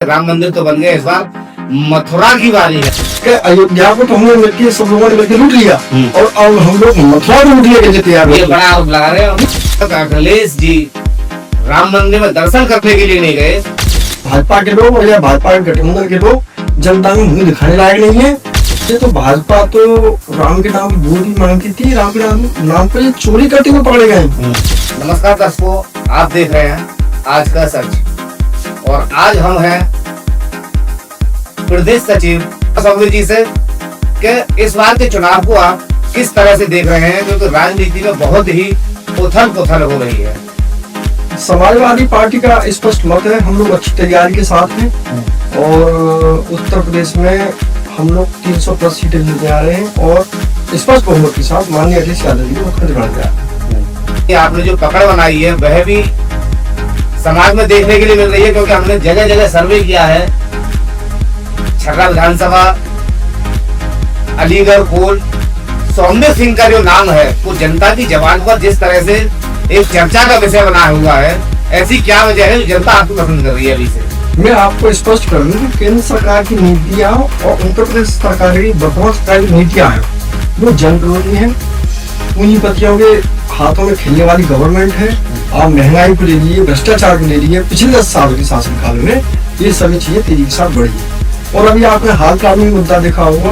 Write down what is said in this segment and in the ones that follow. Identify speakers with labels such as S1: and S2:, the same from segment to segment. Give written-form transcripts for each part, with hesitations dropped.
S1: राम मंदिर तो बन गया, इस बार मथुरा की बारी है
S2: कि अयोध्या को तो हमने मिलकर सब लोगों ने मिलकर लूट लिया और अब हम लोग मथुरा को लूट लेके तैयार
S1: ये
S2: हैं।
S1: बड़ा आरोप लगा रहे हो। अखिलेश जी राम मंदिर में दर्शन करने के लिए नहीं गए।
S2: भाजपा के लोग या भाजपा के गठबंधन के लोग जनता में मुंह दिखाने लायक नहीं है। ये तो भाजपा तो राम के नाम की वोट ही मांगती थी, राम के नाम पर ये चोरी करते हुए पकड़े गए।
S1: नमस्कार दर्शकों, आप देख रहे हैं आज का सच और आज हम हैं प्रदेश सचिव सौम्य जी से कि इस बार के चुनाव को आप किस तरह से देख रहे हैं, क्योंकि राजनीति में बहुत ही उथल पुथल हो रही है।
S2: समाजवादी पार्टी का स्पष्ट मत है, हम लोग अच्छी तैयारी के साथ हैं और उत्तर प्रदेश में हम लोग 300 प्लस सीटें जीतने जा रहे हैं और स्पष्ट बहुमत के साथ माननीय अखिलेश यादव जी मुख्यमंत्री बन गया।
S1: ये आपने जो पकड़ बनाई है वह भी समाज में देखने के लिए मिल रही है, क्योंकि हमने जगह जगह सर्वे किया है। छर्रा विधानसभा, अलीगढ़ कोल, सौम्य सिंह का जो नाम है वो जनता की जबान पर जिस तरह से एक चर्चा का विषय बना हुआ है, ऐसी क्या वजह है जो जनता आपको पसंद कर रही है अभी से?
S2: मैं आपको स्पष्ट कर दूं कि केंद्र सरकार की नीतियां और उत्तर प्रदेश सरकार की वर्तमान सरकार की नीतियां हैं वो जन विरोधी है। पूंजीपतियों के हाथों में खेलने वाली गवर्नमेंट है। आप महंगाई को ले लीजिए, भ्रष्टाचार को ले लीजिए, पिछले 10 साल के शासनकाल में ये सभी चीजें तेजी के साथ बढ़ी है। और अभी आपने हाल का भी मुद्दा देखा होगा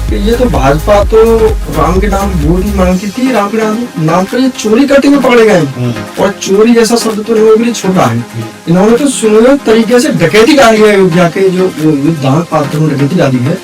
S2: कि ये तो भाजपा तो राम के नाम वोट ही मांगती थी, राम के नाम पर ये चोरी करते हुए पकड़े गए। और चोरी जैसा शब्द तो इन्होंने भी छोड़ा है, इन्होंने तो सुनियोजित तरीके से डकैती डाली है। अयोध्या के जो दान पात्र में डकैती डाली है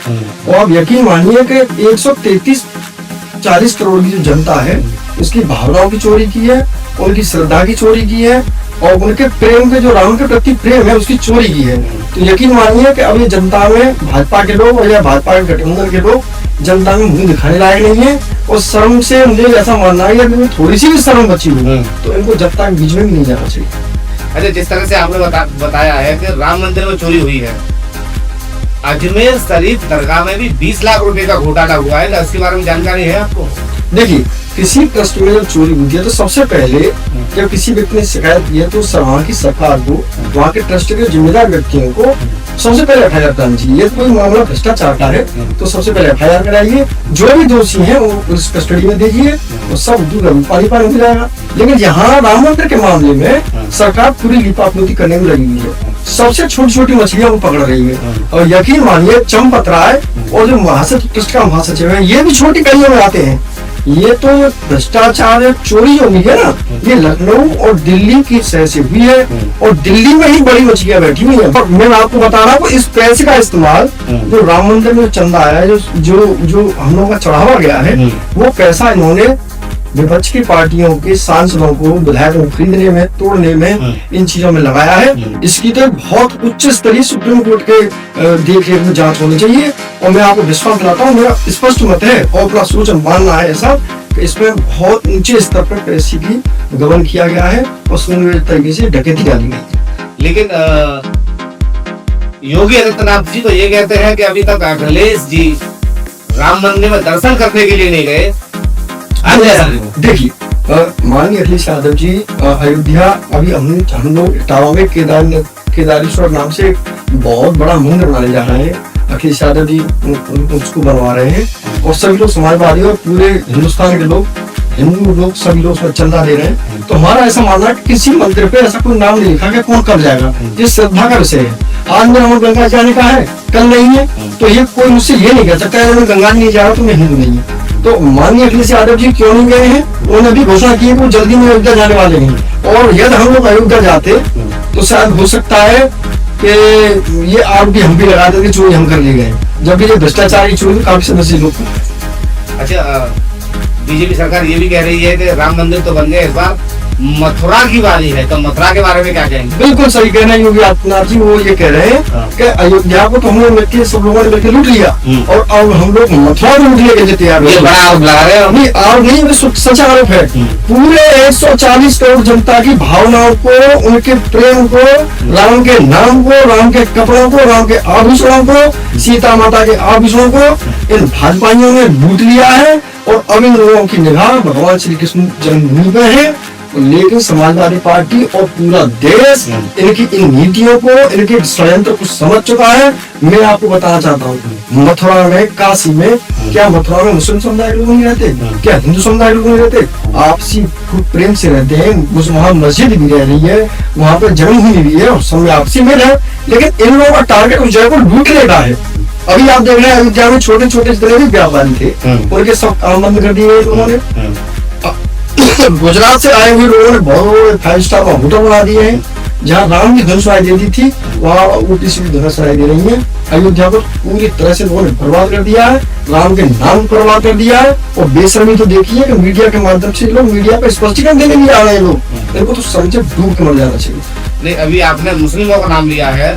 S2: और आप यकीन मानिए कि 133-40 करोड़ की जो जनता है उसकी भावनाओं की चोरी की है, उनकी श्रद्धा की चोरी की है और उनके प्रेम के जो राम के प्रति प्रेम है उसकी चोरी की है। तो यकीन मानिए कि अब ये जनता में भाजपा के लोग या भाजपा के गठबंधन के लोग जनता में मुंह दिखाने लायक नहीं है और शर्म से मुझे ऐसा मानना है कि थोड़ी सी भी शर्म बची हुई तो इनको जब तक बीच में भी नहीं जाना चाहिए।
S1: अच्छा, जिस तरह से आपने बताया है कि राम मंदिर में चोरी हुई है, अजमेर शरीफ दरगाह में भी 20 लाख रुपए का घोटाला हुआ है, इसके बारे में जानकारी है आपको?
S2: देखिए, किसी ट्रस्ट में जब चोरी होती है तो सबसे पहले जब किसी व्यक्ति ने शिकायत की है तो वहाँ की सरकार को, वहाँ के ट्रस्ट के जिम्मेदार व्यक्तियों को सबसे पहले FIR करनी चाहिए। ये कोई मामला भ्रष्टाचार का है तो सबसे पहले FIR कराइए, जो भी दोषी है वो पुलिस कस्टडी में दीजिए और सब पानी पानी हो जाएगा। लेकिन यहाँ राम मंदिर के मामले में सरकार पूरी लिपापोती करने में लगी हुई है, सबसे छोटी छोटी मछलियां वो पकड़ रही है। और यकीन मानिए चंपत राय और जो महासचिव ट्रस्ट का महासचिव है ये भी छोटी कड़ियों में आते हैं। ये तो भ्रष्टाचार चोरी जो हुई है ना, ये लखनऊ और दिल्ली की सह से हुई है और दिल्ली में ही बड़ी मछलियां बैठी हुई है। मैं आपको बता रहा हूँ इस पैसे का इस्तेमाल जो राम मंदिर में चंदा आया है, जो हम लोगों का चढ़ावा गया है, वो पैसा इन्होंने विपक्ष की पार्टियों के सांसदों को, विधायकों को खरीदने में, तोड़ने में, इन चीजों में लगाया है। इसकी तो बहुत उच्च स्तरीय सुप्रीम कोर्ट के देख रेख में जांच होनी चाहिए और मैं आपको विश्वास दिलाता हूँ, मेरा स्पष्ट मत है और पूरा सोचन मानना है ऐसा कि इसमें बहुत ऊंचे स्तर पर पैसे की गबन किया गया है और सुनियोजित तरीके से डकैती डाली गई है।
S1: लेकिन योगी आदित्यनाथ जी तो ये कहते हैं कि अभी तक अखिलेश जी राम मंदिर में दर्शन करने के लिए नहीं गए।
S2: देखिए, माननीय अखिलेश यादव जी अयोध्या अभी हम लोग इटावा में केदारेश्वर नाम से बहुत बड़ा मंदिर बनाने जा रहे हैं। अखिलेश यादव जी उसको बनवा रहे हैं और सभी लोग समाजवादी और पूरे हिंदुस्तान के लोग, हिंदू लोग, सभी लोग उसमें चंदा दे रहे हैं। तो हमारा ऐसा मानना है कि किसी मंदिर पे ऐसा कोई नाम नहीं लिखा कि कौन कब जाएगा, ये श्रद्धा का विषय है। आज मेरा मन गंगा जाने का है, कल नहीं है, तो ये कोई मुझसे ये नहीं कह सकता मैं गंगा नहीं जा रहा तो मैं हिंदू नहीं हूँ। तो माननीय अखिलेश यादव जी क्यों नहीं गए हैं? उन्होंने भी घोषणा की है कि वो जल्दी में अयोध्या जाने वाले हैं और यदि हम लोग अयोध्या जाते तो शायद हो सकता है कि ये आरोप भी हम भी लगा देते चोरी हम कर ले गए, जब भी ये भ्रष्टाचार की चोरी काफी समस्या लोग।
S1: अच्छा, बीजेपी सरकार ये भी कह रही है कि राम मंदिर तो बन गया, इस बार मथुरा की बारी है, तो मथुरा के बारे में क्या कहेंगे?
S2: बिल्कुल सही कह रहे हैं योगी आदित्यनाथ जी, वो ये कह रहे हैं कि अयोध्या को तो हमने मिलकर सब लोगों ने मिलकर लूट लिया और अब हम लोग मथुरा को लूट लेके तैयार हैं।
S1: ये बड़ा आरोप लगा रहे हैं।
S2: नहीं, आरोप नहीं, सच आरोप है। पूरे 140 करोड़ जनता की भावनाओं को, उनके प्रेम को, राम के नाम को, राम के कपड़ों को, राम के आभूषणों को, सीता माता के आभूषणों को इन भाजपाइयों ने लूट लिया है और अब इन लोगों की निगाह भगवान श्री कृष्ण जन्मभूमि पे है लेकिन समाजवादी पार्टी और पूरा देश इनकी इन नीतियों को, इनके षड्यंत्र को समझ चुका है। मैं आपको बताना चाहता हूँ, मथुरा में, काशी में, क्या मथुरा में मुस्लिम समुदाय के लोग नहीं रहते? क्या हिंदू समुदाय के लोग नहीं रहते? आपसी खूब प्रेम से रहते हैं। वहाँ मस्जिद भी रह रही है, वहाँ पर जन्मभूमि भी है और सब आपसी में है। लेकिन इन लोगों का टारगेट उस जगह को लूटने का है। अभी आप देख रहे हैं अयोध्या में छोटे छोटे जितने भी व्यापारी थे उनके सब काम बंद कर दिए लोगों ने। गुजरात से आए हुए लोगों ने बहुत बड़े 5 स्टार होटल बना दिए हैं। जहाँ राम की धुन सुनाई देती थी वहाँ उल्टी सीधी धुन सुनाई दे रही है। अयोध्या को पूरी तरह से लोगों ने बर्बाद कर दिया है, राम के नाम पर बर्बाद कर दिया है। और बेशर्मी तो देखिए कि मीडिया के माध्यम से लोग मीडिया पर स्पष्टीकरण देने भी आ रहे हैं। लोग इनको तो समझे डूब के मर जाना चाहिए।
S1: नहीं, अभी आपने मुस्लिमों का नाम लिया है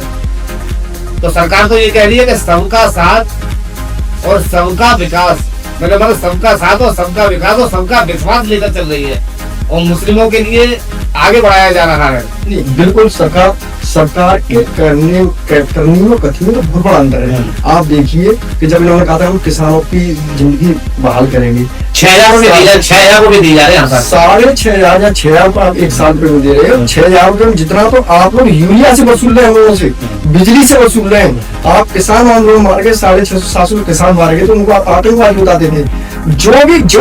S1: तो सरकार तो ये कह रही है कि सबका साथ और सबका विकास, मतलब सबका साथ और सबका विकास और सबका विश्वास लेकर चल रही है और मुस्लिमों के लिए आगे बढ़ाया जा रहा है।
S2: नहीं, बिल्कुल सरकार के करने और कथनी में तो बहुत बड़ा अंतर है। आप देखिए कि जब इन्होंने कहा था हम किसानों की जिंदगी बहाल करेंगे,
S1: 6,000 रुपए दी जा रहे हैं,
S2: 6,500 या 6,000 को आप एक साल रुपए में दे रहे हो। 6,000 रुपए में जितना तो आप लोग यूरिया से वसूल रहे हैं, लोगों से बिजली से वसूल रहे हैं। आप किसान आंदोलन मार के 650-700 किसान मार गए तो उनको आप आतंकवादी बताते थे। जो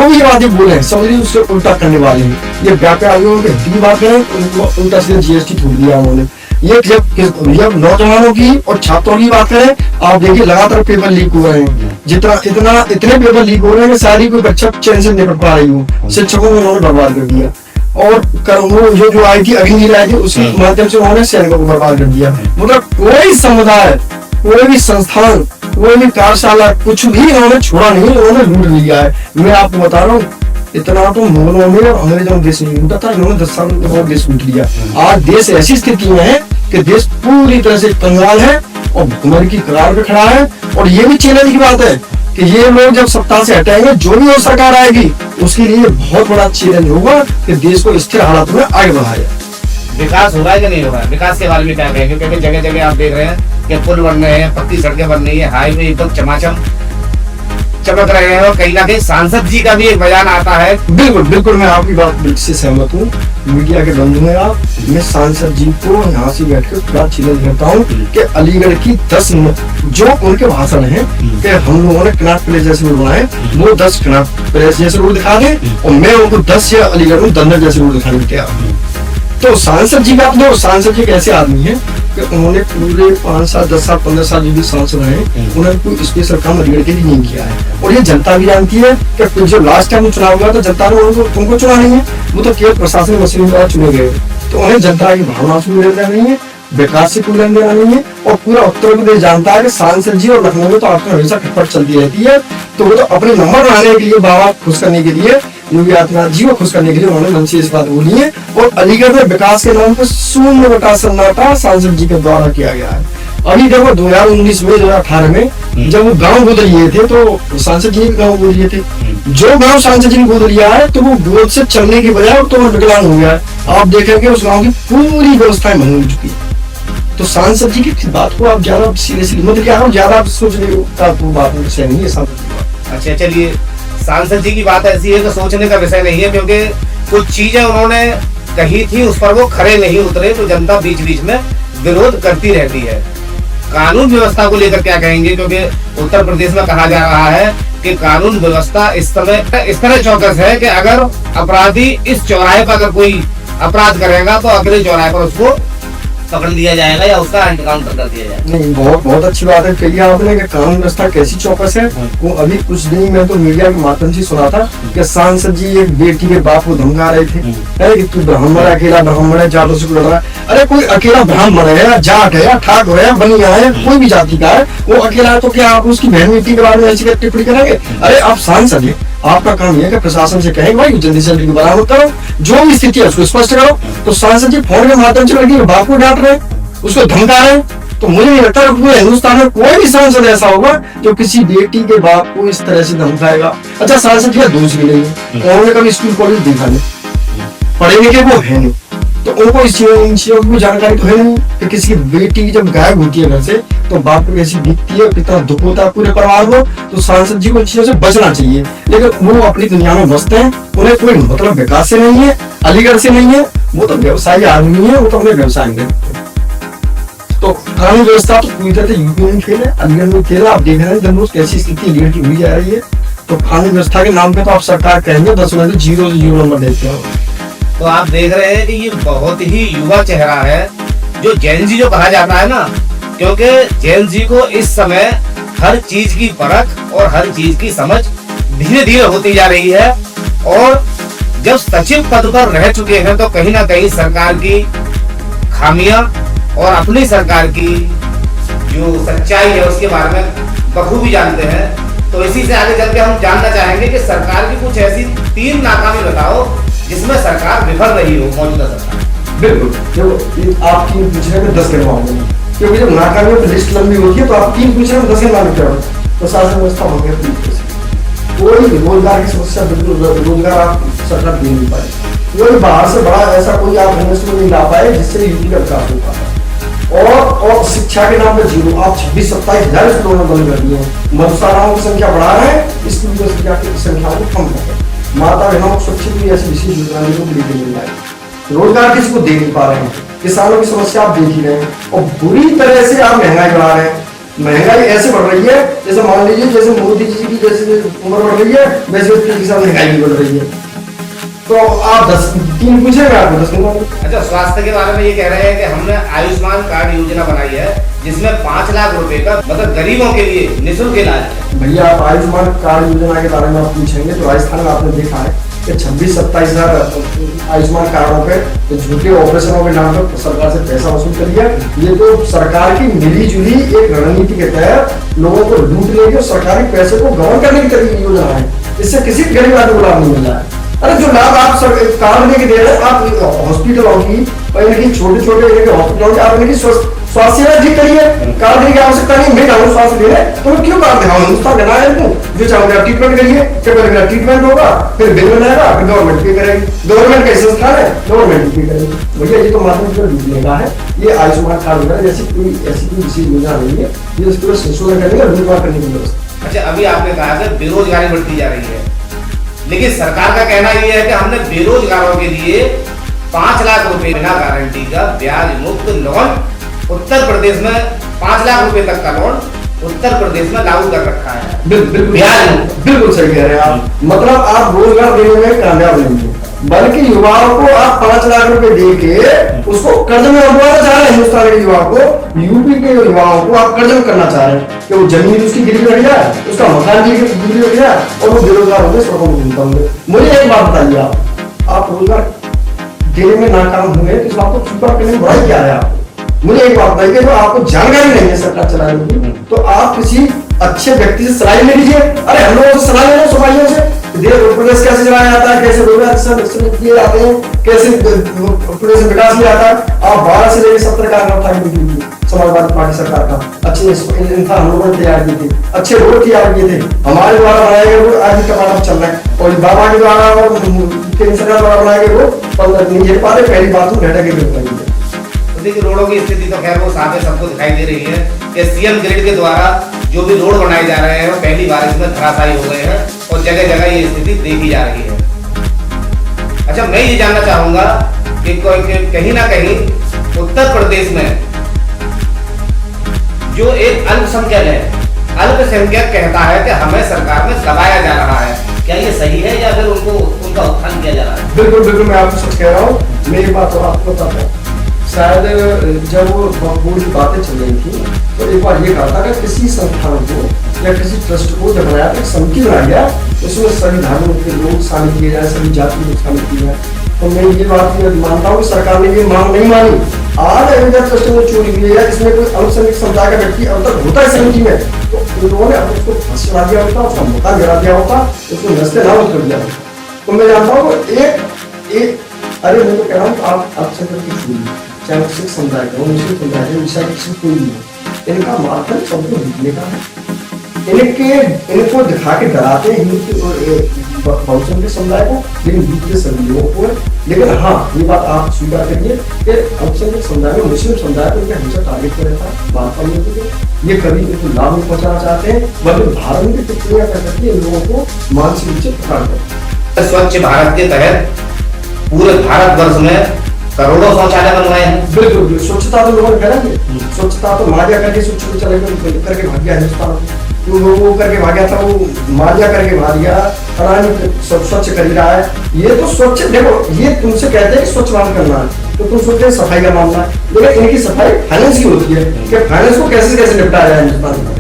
S2: भी बातें बोले समझिए उससे उल्टा करने वाले हैं। ये व्यापारियों के हित की बात है, उनको उल्टा सीधा GST छूट दिया उन्होंने। ये जब नौजवानों की और छात्रों की बात करें, आप देखिए लगातार पेपर लीक हो रहे हैं। इतने पेपर लीक हो रहे हैं कि सारी कोई बच्चा चैन से निपट पा रही हो। शिक्षकों को उन्होंने बर्बाद कर दिया और वो जो आई थी अग्निवीर आई थी उसके माध्यम से उन्होंने सैनिकों को बर्बाद कर दिया। मतलब कोई समुदाय, कोई भी संस्थान, कोई भी कार्यशाला, कुछ भी इन्होंने छोड़ा नहीं, इन्होंने लूट लिया है। मैं आपको बता रहा हूँ, इतना तो मुगलों में और अंग्रेजों ने देश नहीं लूटा था, इन्होंने 10 साल में बहुत देश लूट लिया। आज देश ऐसी स्थिति में है कि देश पूरी तरह से कंगाल है और भुखमरी की कगार पे खड़ा है। और ये भी चैलेंज की बात है कि ये लोग जब सत्ता से हटाएंगे, जो भी वो सरकार आएगी उसके लिए बहुत बड़ा चैलेंज होगा कि देश को स्थिर हालात में आगे बढ़ाया।
S1: विकास हो रहा है कि नहीं हो रहा है? विकास के बारे में क्या कहेंगे? क्योंकि जगह जगह आप देख रहे हैं कि पुल बन रहे हैं, पक्की सड़कें बन रही है, हाईवे एकदम चमाचम चमक रहे हैं और कहीं ना कहीं सांसद जी का भी एक बयान आता है।
S2: बिल्कुल मैं आपकी बात से सहमत हूँ। मीडिया के बंधु हैं आप, मैं सांसद जी को यहाँ से बैठकर पूरा चैलेंज करता हूँ कि अलीगढ़ की 10 जो उनके भाषण है कि हम लोगों ने कनॉट प्लेस जैसे रोड बनाए, वो 10 कनॉट प्लेस जैसे रोड दिखा दें और मैं उनको 10 या अलीगढ़ में 10 जैसे रोड दिखाने को तैयार हूँ। तो सांसद जी का अपने, सांसद जी एक ऐसे आदमी है कि उन्होंने पूरे 5 साल 10 साल 15 साल जो भी सांसद रहे उन्होंने कोई स्पेशल काम अलीगढ़ के लिए नहीं किया है। और ये जनता भी जानती है कि जो लास्ट टाइम चुनाव हुआ तो जनता ने उनको चुना नहीं है, वो तो केवल प्रशासनिक मशीन द्वारा चुने गए। तो उन्हें जनता की भावना से कोई लेना नहीं है, विकास से कोई लेना नहीं है। और पूरा उत्तर प्रदेश जानता है कि सांसद जी और लखनऊ में तो आपको हमेशा खटपट चलती रहती है। तो वो तो अपने नंबर बनाने के लिए, बाबा खुश करने के लिए, योगी आदित्यनाथ जी को खुश करने के लिए उन्होंने मन से इस बात बोली है। और अलीगढ़ में विकास के नाम पर शून्य बटा सन्नाटा सांसद जी के द्वारा किया गया है। अभी देखो 2019 में 2018 में जब वो गाँव गोद लिए थे तो सांसद जी गाँव गोद लिए थे। जो गाँव सांसद जी ने गोद लिया है तो वो गोद से चलने की बजाय तो विकलांग हो गया है। आप देखेंगे उस गाँव की पूरी व्यवस्थाएं भंग हो चुकी है। तो सांसद जी की बात को आप ज्यादा सीरियसली मत लिया करो, ज्यादा सोच रहे हो आपको बात विषय नहीं है सांसद की बात।
S1: अच्छा चलिए, सांसद जी की बात ऐसी है कि सोचने का विषय नहीं है, क्योंकि कुछ चीजें उन्होंने कही थी उस पर वो खरे नहीं उतरे तो जनता बीच बीच में विरोध करती रहती है। कानून व्यवस्था को लेकर क्या कहेंगे? क्योंकि उत्तर प्रदेश में कहा जा रहा है कि कानून व्यवस्था इस तरह चौकस है कि अगर अपराधी इस चौराहे पर अगर कोई अपराध करेगा तो अगले चौराहे पर उसको पकड़ लिया जाएगा या उसका एनकाउंटर कर दिया जाएगा।
S2: नहीं, बहुत अच्छी बात है कही आपने कि कानून व्यवस्था कैसी चौकस है। वो अभी कुछ दिन में तो मीडिया के माध्यम से सुना था कि सांसद जी एक बेटी के बाप को धमका रहे थे, अरे कि तू ब्राह्मण है, अकेला ब्राह्मण है, जाटों से लड़ रहा है। अरे कोई अकेला ब्राह्मण है या जाट है या ठाक है, बनिया है, कोई भी जाति का है, वो अकेला है तो क्या आप उसकी बहन बेटी के बारे में ऐसी टिप्पणी करेंगे? अरे आप सांसद है, आपका काम है कि प्रशासन से कहेंगे भाई जल्दी से जल्दी बरामद करो, जो भी स्थिति है उसको स्पष्ट करो। तो सांसद जी फोन के माध्यम से लड़की के बाप को डांट रहे, उसको धमका रहे। तो मुझे नहीं लगता पूरे हिंदुस्तान में कोई भी सांसद ऐसा होगा जो किसी बेटी के बाप को इस तरह से धमकाएगा। अच्छा, सांसद का दोष भी नहीं है, उन्होंने कभी स्कूल कॉलेज देखा नहीं, पढ़े लिखे वो है नहीं, तो उनको इन चीजों की जानकारी तो है नहीं कि किसी बेटी जब गायब होती है घर से तो बाप को ऐसी बीतती है, कितना दुख होता है पूरे परिवार को। तो सांसद जी को इन चीजों से बचना चाहिए, लेकिन वो अपनी दुनिया में मस्त हैं, उन्हें कोई मतलब विकास से नहीं है, अलीगढ़ से नहीं है, वो तो व्यवसायी आदमी है, वो तो अपने व्यवसाय में। तो कानून व्यवस्था तो पूरी तरह यूपी में खेल है, अलीगढ़ में खेल है। आप देख रहे हैं जब रोज कैसी स्थिति अलीगढ़ की हुई जा रही है। तो कानून व्यवस्था के नाम पे तो आप सरकार कहेंगे 10 में 0 नंबर देते हो।
S1: तो आप देख रहे हैं कि ये बहुत ही युवा चेहरा है, जो जैन जी जो कहा जाता है ना, क्योंकि जैन जी को इस समय हर चीज की परख और हर चीज की समझ धीरे धीरे होती जा रही है। और जब सचिव पद पर रह चुके हैं तो कहीं ना कहीं सरकार की खामियां और अपनी सरकार की जो सच्चाई है उसके बारे में बखूबी जानते हैं। तो इसी से आगे चल के हम जानना चाहेंगे कि सरकार की कुछ ऐसी 3 नाकामी बताओ जिसमें सरकार विफल रही हो, मौजूदा सरकार।
S2: बिल्कुल, जो आप 3 पूछने में 10 गिनवाओगे, क्योंकि जब नाकामियों की लिस्ट लंबी होती है तो आप 3 पूछने में 10 गिनवाने क्या होगा। प्रशासन व्यवस्था हो गया 3%। कोई रोजगार की समस्या, बिल्कुल रोजगार आप सरकार दे नहीं पाए। कोई बाहर से बड़ा ऐसा कोई आप इन्वेस्टमेंट नहीं ला पाए जिससे यूपी का विकास हो पाए। और शिक्षा के नाम पर 0, आप 26-27 हजार स्कूलों में बंद कर दिए हैं। मधुशालाओं की संख्या बढ़ा रहे हैं, स्कूल की संख्या को कम कर रहे हैं। माता बहनों को सुरक्षित भी ऐसी विशेष योजना मिल रहा है। रोजगार किसी को दे नहीं पा रहे हैं। किसानों की समस्या आप देख ही रहे हैं। और बुरी तरह से आप महंगाई बढ़ा रहे हैं। महंगाई ऐसे बढ़ रही है जैसे मान लीजिए जैसे मोदी जी की जैसे उम्र बढ़ रही है वैसे उसके साथ महंगाई भी बढ़ रही है। तो आप 3 पूछेगा आपको 10 मिनट।
S1: अच्छा, स्वास्थ्य के बारे में ये कह रहे हैं कि हमने आयुष्मान कार्ड योजना बनाई है जिसमें 5 लाख रुपए का मतलब गरीबों के लिए निःशुल्क इलाज है।
S2: भैया आप आयुष्मान कार्ड योजना के बारे में आप पूछेंगे तो राजस्थान में आपने देखा है कि 26-27 हजार आयुष्मान कार्डों पे झूठे ऑपरेशनों के नाम पर सरकार से पैसा वसूल कर लिया। ये तो सरकार की मिली जुली एक रणनीति के तहत लोगों को लूट लेके और सरकारी पैसे को गवर्न करने की तरीके योजना है। इससे किसी गरीब आदमी को लाभ नहीं मिल रहा है। अरे जो लाभ आप कार्ड लेके दे रहे हैं, आप हॉस्पिटलों की छोटे-छोटे हॉस्पिटलों की आप इनकी स्वास्थ्य सेवा ठीक करिए। कार्ड देने की आवश्यकता नहीं, मैं जाऊँ स्वास्थ्य लेने तो मैं क्यों कार्ड दिखाऊँ? हिंदुस्तान देना है जो चाहोगे आप ट्रीटमेंट करिए, फिर मेरा ट्रीटमेंट होगा, फिर बिल बनाएगा, फिर गवर्नमेंट पे करेगी। गवर्नमेंट का संस्थान है, गवर्नमेंट पे करेगी। भैया ये तो माध्यम से डूबने का है। ये आयुष्मान कार्ड वगैरह जैसी कोई विशेष योजना नहीं है। ये उसको संशोधन करने का रोजगार करने की व्यवस्था।
S1: अच्छा, अभी आपने कहा कि बेरोजगारी बढ़ती जा रही है, लेकिन सरकार का कहना यह है कि हमने बेरोजगारों के लिए 5 लाख रुपए बिना गारंटी का ब्याज मुक्त लोन उत्तर प्रदेश में 5 लाख रुपए तक का लोन उत्तर प्रदेश में लागू कर रखा है।
S2: बिल्कुल सही कह रहे हैं आप। मतलब आप रोजगार देने में कामयाब नहीं है, बल्कि युवाओं को आप 5 लाख रुपए दे के उसको कर्ज में उड़वाना चाह रहे हैं। हिंदुस्तान के युवाओं को, यूपी के युवाओं को आप कर्ज में करना चाह रहे हैं कि वो जमीन उसकी गिरवी रख जाए, उसका मकान गिरवी रख जाए और वो बेरोजगार होंगे, सड़कों में घूमता होंगे। मुझे एक बात बताइए, आप रोजगार देने में नाकाम हुए तो आपको चुपा करने में बड़ा क्या है आपको? मुझे एक बात बताइए, जो आपको जानकारी नहीं है सरकार चलाने की, तो आप किसी अच्छे व्यक्ति से सलाह ले लीजिए। अरे हम लोगों से सलाह ले लो, सफाइयों से प्रदेश कैसे चलाया जाता है, कैसे रोजगार किए जाते हैं, कैसे प्रदेश में विकास किया जाता है। आप 12 से लेकर 17 का समाजवादी पार्टी सरकार का अच्छे इंसान हम लोगों ने तैयार किए थे, अच्छे रोड तैयार किए थे। हमारे द्वारा बनाए गए रोड आज भी टमाटर चल रहा है और बाबा के द्वारा केंद्र सरकार द्वारा बनाए गए रोड 15 नहीं झेल पा रहे। पहली बात तो घाटा की
S1: देखिए, रोडों की स्थिति तो खैर वो साफ है, सबको दिखाई दे रही है कि सीएम ग्रिड के द्वारा जो भी रोड बनाए जा रहे हैं वो पहली बार इसमें धराशायी हो गए हैं और जगह जगह ये स्थिति देखी जा रही है। अच्छा, मैं ये जानना चाहूंगा कि कहीं ना कहीं उत्तर प्रदेश में जो एक अल्पसंख्यक है, अल्पसंख्यक कहता है कि हमें सरकार में दबाया जा रहा है, क्या ये सही है या फिर उनका उत्थान किया जा रहा है?
S2: बिल्कुल मैं आपको सच कह रहा हूँ। मेरी बात तो आपको बताता हूँ, शायद जब वो बोर्ड की बातें चल रही थी तो एक बार ये कहा था कि किसी संस्थान को या किसी ट्रस्ट को जब बनाया तो एक समिति बनाया गया, उसमें सभी धर्मों के लोग शामिल किए जाए, सभी जाति लोग शामिल किए जाए। तो मैं ये बात मानता हूँ कि सरकार ने ये मांग नहीं मानी। आज अयोध्या ट्रस्ट में चोरी हुई है, इसमें कोई अल्पसंख्यक समुदाय का व्यक्ति अब तक होता है समिति में, तो उन लोगों ने उसको फंस चढ़ा दिया होता, उसका मकान गिरा दिया होता, उसको नस्ते ना उतर दिया होता। तो मैं जानता हूँ एक अरे मैं तो कह रहा हूँ आप अल्पसंख्यक की चोरी, चाहे वो सिख समुदाय का हो, मुस्लिम समुदाय का, ईसाई किसी कोई नहीं हो, इनका मार्ग सबको जीतने का है। इनको दिखा के डराते हैं, बहुसंख्यक समुदाय को, लेकिन दूसरे सभी लोगों को है। लेकिन हाँ, ये बात आप स्वीकार करिए कि अल्पसंख्यक समुदाय में मुस्लिम समुदाय को हमेशा टारगेट कर रखा है भाजपा लोगों को। ये कभी इनको लाभ नहीं पहुंचाना चाहते हैं, बल्कि धार्मिक प्रक्रिया कर करके इन लोगों को मानसिक रूप से प्रकार करते हैं।
S1: स्वच्छ भारत के तहत पूरे भारतवर्ष में करोड़ों शौचालय बनवाए हैं।
S2: बिल्कुल, स्वच्छता तो लोगों ने करेंगे, स्वच्छता तो मारिया करके स्वच्छ चले गए, करके भाग गया हिंदुस्तान में। वो करके भाग गया था, वो मारिया करके भाग गया, अडानी स्वच्छ कर रहा है। ये तो स्वच्छ, देखो ये तुमसे कहते हैं कि स्वच्छ भारत करना है, तो तुम सोचते हैं सफाई का मामला है, लेकिन इनकी सफाई फाइनेंस की होती है कि फाइनेंस को कैसे कैसे निपटाया जाए हिंदुस्तान में,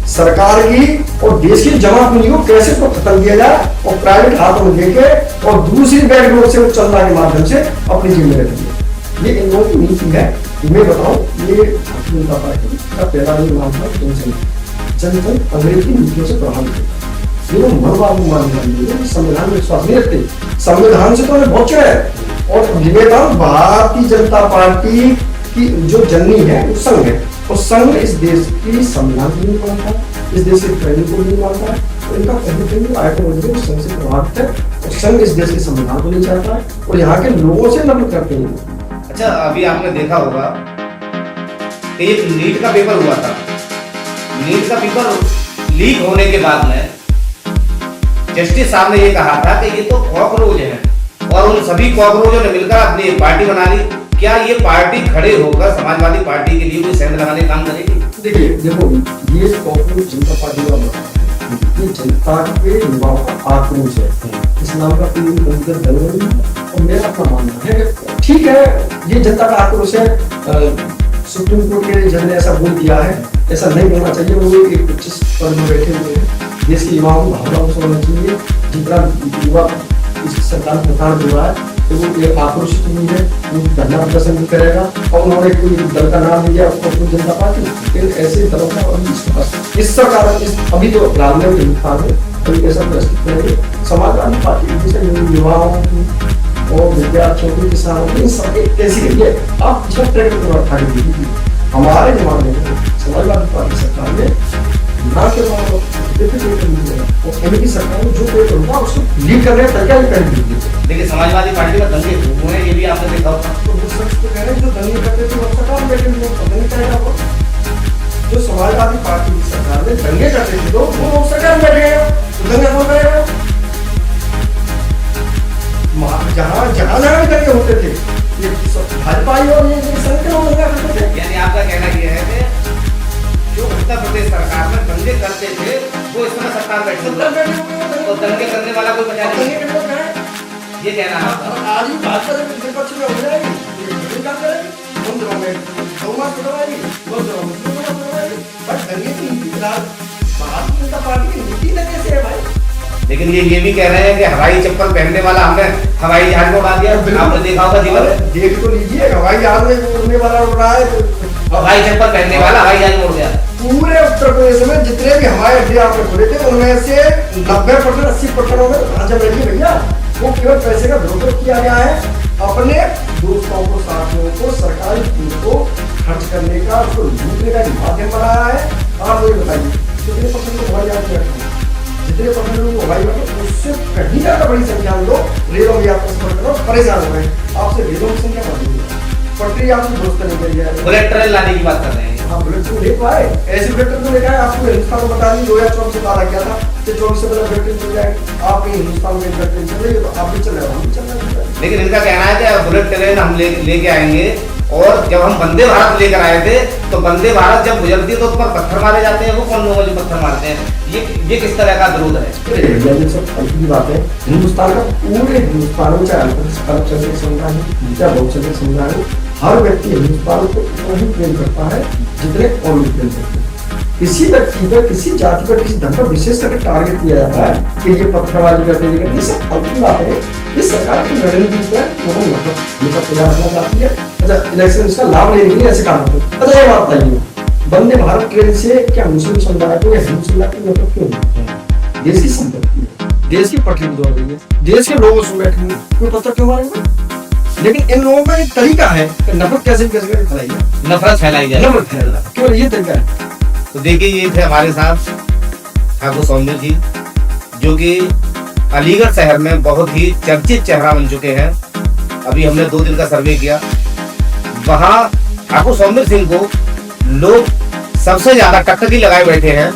S2: सरकार की और देश की जमा पूंजी को कैसे इसको खत्म किया जाए और प्राइवेट हाथों में देके और दूसरी बैकडोर से चंदा के माध्यम से अपनी जेब में रख दिया। ये इन लोगों की नीति है। मैं बताऊं, ये भारतीय जनता पार्टी का पहला मामला जन अंग्रेज की नीतियों से प्रभावित है। ये लोग मनोभाव संविधान में विश्वास नहीं रखते, संविधान से तो उन्हें बहुत चिढ़ है। और जिम्मेदार भारतीय जनता पार्टी की जो जननी है वो संघ है, और संघ इस देश की संविधान को नहीं मानता, इस देश के ट्रेनिंग को नहीं मानता है, तो इनका कहीं कहीं आइडियोलॉजी संघ से प्रभावित है, और संघ इस देश के संविधान को नहीं चाहता है और यहाँ के लोगों से नफरत करते हैं।
S1: अच्छा, अभी आपने देखा होगा कि एक नीट का पेपर हुआ था। नीट का पेपर लीक होने के बाद में जस्टिस साहब ने ये कहा था कि ये तो कॉकरोच हैं, और उन सभी कॉकरोचों ने मिलकर अपनी एक पार्टी बना ली। क्या ये पार्टी खड़े होकर समाजवादी पार्टी के लिए कोई सेंध लगाने का काम करेगी?
S2: देखिए, देखो ये कॉकरोच जनता पार्टी का ये जनता के युवाओं का आक्रोश है, इस नाम का कोई मंदिर जरूर नहीं। और मेरा अपना मानना है कि ठीक है, ये जनता का आक्रोश है, सुप्रीम कोर्ट के जज ने ऐसा बोल दिया है, ऐसा नहीं होना चाहिए। वो एक 25 पद में बैठे हुए हैं, देश के युवाओं को भावनाओं से होना चाहिए। जितना युवा इस सरकार प्रधान हुआ है तो वो ये आक्रोशित नहीं है, वो धरना प्रदर्शन भी करेगा। और उन्होंने कोई दल का नाम दिया जनता पार्टी, लेकिन ऐसे दलों का इस सरकार अभी जो राजनीतिक हिंदुस्तान है अभी ऐसा परिस्थिति है। समाजवादी पार्टी जैसे युवाओं और विद्यार्थियों की, किसानों की, सब कैसी रही है। आप पिछले ट्रैक पर उठा के देखिए, हमारे जमाने में समाजवादी पार्टी सरकार ने ना के की सरकार में जो कोई करूँगा उसको लीड करने का तरीका भी कर दीजिए।
S1: देखिए, समाजवादी पार्टी में दंगे हुए हैं, ये भी आपने देखा होगा।
S2: तो वो शख्स को कह रहे हैं जो दंगे करते थे वो सरकार में बैठे हुए, दंगे करेगा वो। जो समाजवादी पार्टी की सरकार में दंगे करते थे तो वो सरकार में बैठे हैं, तो दंगा कौन करेगा? जहाँ जहाँ भी दंगे होते थे ये भाजपा और ये संघ के लोग दंगा करते थे।
S1: यानी आपका कहना यह है कि जो उत्तर प्रदेश सरकार में दंगे करते थे वो इस समय सरकार बैठे हुए हैं, तो दंगे करने वाला कोई बचा नहीं, ये कहना है आपका।
S2: आज ही भाजपा विपक्ष में हो जाएगी, ये क्या करेगी? उन दिनों में बहुमत करवाएगी, उन दिनों में करवाएगी, बट दंगे की नीति फिलहाल भारतीय जनता पार्टी की नीति दंगे से है भाई।
S1: लेकिन ये भी कह रहे हैं कि हवाई चप्पल पहनने वाला हमने हवाई जहाज में उड़ा दिया। आपने देखा होगा जीवन में,
S2: देख तो लीजिए, हवाई जहाज में उड़ने वाला उड़ रहा है,
S1: हवाई चप्पल पहनने वाला हवाई जहाज में उड़ गया।
S2: पूरे उत्तर प्रदेश में जितने भी हवाई अड्डे आपने खुले थे उनमें से 90% 80% हो गए भाजपा बैठी भैया। वो केवल पैसे का दुरुपयोग किया गया है, अपने दोस्तों को, साथियों को, सरकारी फंड को खर्च करने का, उसको लूटने का माध्यम बनाया है। आप मुझे बताइए कितने परसेंट को हवाई जहाज में, जितने परसेंट लोग हवाई जहाज, उससे कहीं ज्यादा बड़ी संख्या में लोग रेलों में यात्रा सफर करो परेशान हो गए। आपसे रेलों की संख्या बढ़ गई, पटरी आपसे दोस्त नहीं करी है,
S1: बुलेट ट्रेन लाने की बात कर रहे हैं।
S2: हाँ, बुलेट ट्रेन ले पाए, ऐसे बुलेट ट्रेन लेकर आए। आपको हिंदुस्तान को बता दी 2024 से कहा गया था कि 24 से पहले बुलेट ट्रेन चल जाएगी। आप हिंदुस्तान में बुलेट ट्रेन चल रही है तो आप भी चल रहे हो, हम भी चल रहे हैं।
S1: लेकिन इनका कहना है कि बुलेट ट्रेन हम लेके आएंगे, और जब हम वंदे भारत लेकर आए थे तो वंदे भारत जब गुजरती है तो उस पर पत्थर मारे जाते हैं। वो कौन लोग जो पत्थर मारते हैं? ये किस तरह का विरोध है?
S2: ये सब फालतू की बात है। हिंदुस्तान का पूरे हिंदुस्तान में चाहे अल्पसंख्यक समुदाय हो चाहे बहुसंख्यक समुदाय हो, हर व्यक्ति हिंदुस्तान को उतना ही प्रेम करता है जितने और लोग प्रेम करते हैं। किसी व्यक्ति पर, किसी जाति पर, किसी धर्म पर विशेष करके टारगेट किया जाता है कि ये पत्थरबाजी करते हैं, ये सब फालतू बात है। इस सरकार की रणनीति पर लोगों मतलब तैयार रखना चाहती है। अच्छा, इलेक्शन इसका लाभ लेने के लिए ऐसे काम होते हैं। अच्छा, ये बात बताइए, वंदे भारत ट्रेन से क्या मुस्लिम समुदाय को या हिंदू समुदाय को मतलब क्यों नहीं? देश की संपत्ति है, देश की पटरी दौड़ रही है, देश के लोगों से बैठे हुए, कोई पत्थर क्यों मारेगा? लेकिन इन लोगों का एक तरीका है कि नफरत कैसे फैलाई जाए,
S1: नफरत फैलाई जाए,
S2: नफरत फैलाना, केवल ये तरीका है।
S1: तो देखिए, ये थे हमारे साथ ठाकुर सौम्य जी, जो कि अलीगढ़ शहर में बहुत ही चर्चित चेहरा बन चुके हैं। अभी हमने 2 दिन का सर्वे किया, वहां ठाकुर सौम्य सिंह को लोग सबसे ज्यादा टकटकी लगाए बैठे हैं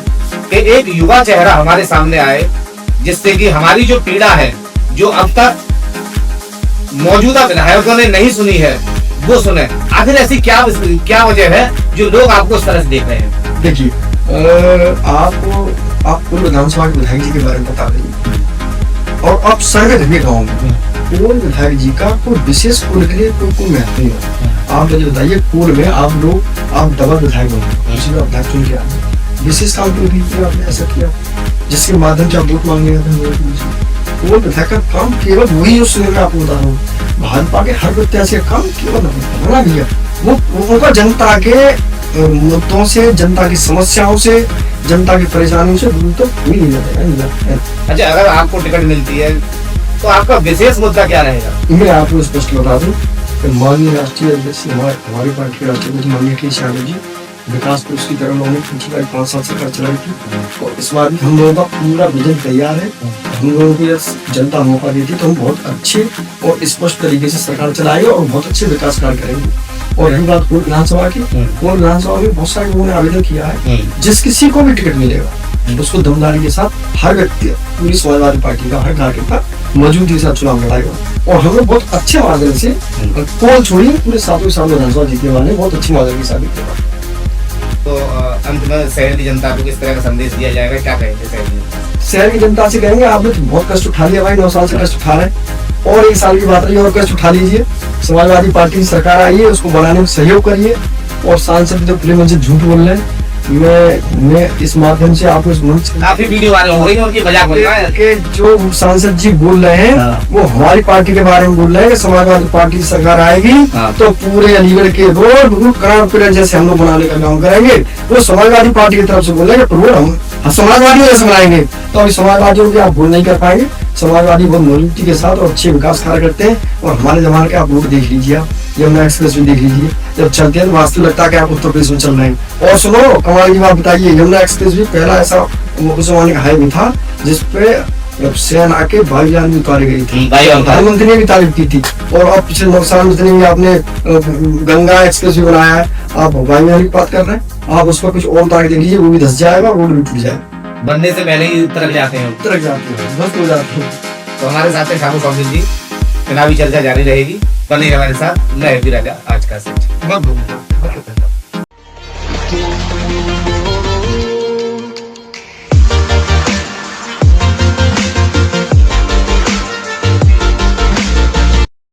S1: कि एक युवा चेहरा हमारे सामने आए, जिससे कि हमारी जो पीड़ा है, जो अब तक मौजूदा विधायकों ने नहीं सुनी है, वो सुने। आखिर ऐसी क्या वजह है जो लोग आपको इस तरह से देख रहे हैं?
S2: देखिए, आपको विधानसभा के विधायक जी के बारे में बता दें, और अब सर्वे करिए गाँव में कोई विधायक जी का कोई विशेष कुल के लिए कोई महत्व नहीं है। आप मुझे बताइए, कुल में आप डबल विधायक बने, किसी का विधायक चुन के आए, विशेष काम क्यों नहीं किया आपने? ऐसा किया जिसके माध्यम से आप वोट मांगने वो विधायक का काम केवल वही जो सुने मैं आपको बता रहा हूँ, भाजपा के हर प्रत्याशी का काम केवल बना भैया वो उनका जनता के मुद्दों से, जनता की समस्याओं से, जनता की परेशानियों से दूर तो कोई नहीं जाता।
S1: अच्छा, अगर आपको टिकट मिलती है तो आपका विशेष मुद्दा क्या रहेगा?
S2: मैं आपको स्पष्ट बता दूं कि माननीय राष्ट्रीय अध्यक्ष हमारी पार्टी के राष्ट्रीय अध्यक्ष माननीय अखिलेश यादव जी विकास को उसकी तरह उन्होंने पिछले 5 साल सरकार चलाई थी, और इस बार हम लोगों का पूरा विजन तैयार है। हम लोगों को जनता मौका देती तो हम बहुत अच्छे और स्पष्ट तरीके से सरकार चलाएंगे और बहुत अच्छे विकास कार्य करेंगे। और रही बात पूर्व विधानसभा की, पूर्व विधानसभा में बहुत सारे लोगों ने आवेदन किया है, जिस किसी को भी टिकट मिलेगा उसको दमदारी के साथ हर व्यक्ति पूरी समाजवादी पार्टी का हर कार्यकर्ता मौजूदगी के साथ चुनाव लड़ाएगा। और हम लोग बहुत अच्छे माध्यम से पोल छोड़िए पूरे 7 साल विधानसभा जीतने वाले बहुत अच्छी माध्यम के साथ जीतेगा।
S1: तो अंत में शहर की जनता को किस तरह का संदेश दिया जाएगा, क्या कहेंगे?
S2: शहर की जनता से कहेंगे, आपने तो बहुत कष्ट उठा लिया भाई, 9 साल से कष्ट उठा रहे हैं, और 1 साल की बात रही और कष्ट उठा लीजिए। समाजवादी पार्टी की सरकार आई है, उसको बनाने में सहयोग करिए। और सांसद जो खुले मन से झूठ बोल रहे हैं, मैं इस माध्यम से आपको इस मंच
S1: काफी वीडियो वायरल हो रही है उनकी मजाक बन रहा है
S2: कि जो सांसद जी बोल रहे हैं वो हमारी पार्टी के बारे में बोल रहे हैं कि समाजवादी पार्टी की सरकार आएगी तो पूरे अलीगढ़ के रोड करोड़ जैसे हम लोग बनाने का काम करेंगे। वो समाजवादी पार्टी की तरफ से बोल रहे हैं कि रोड हम समाजवादी जैसे बनाएंगे, तो अभी समाजवादियों के आप भूल नहीं कर पाएंगे। समाजवादी बहुत मजबूती के साथ और अच्छे विकास कार्य करते हैं। और हमारे जमाने के आप रोड देख लीजिए, आप यमुना एक्सप्रेस भी देख लीजिए, जब चलते हैं तो वास्तव लगता है कि आप उत्तर प्रदेश में चल रहे हैं। और सुनो कमाल की बात बताइए, यमुना एक्सप्रेस भी पहला ऐसा उस जमाने का हाईवे था जिसपे सेना के भाईजान भी उतारी गई थी, प्रधानमंत्री ने भी तारीफ की थी। और अब पिछले 9 साल में आपने गंगा एक्सप्रेस भी बनाया है, आप भाईजान की बात कर रहे हैं, आप उस पर कुछ और उतार के देख लीजिए, वो भी धस जाएगा, रोड भी टूट जाएगा।
S1: बनने से पहले ही तरक जाते हैं,
S2: ध्वस्त हो जाते हैं।
S1: तो हमारे साथ है ठाकुर सौम्य जी, चुनावी चर्चा जारी रहेगी, बने हमारे साथ। मैं हैप्पी राजा आज का सच।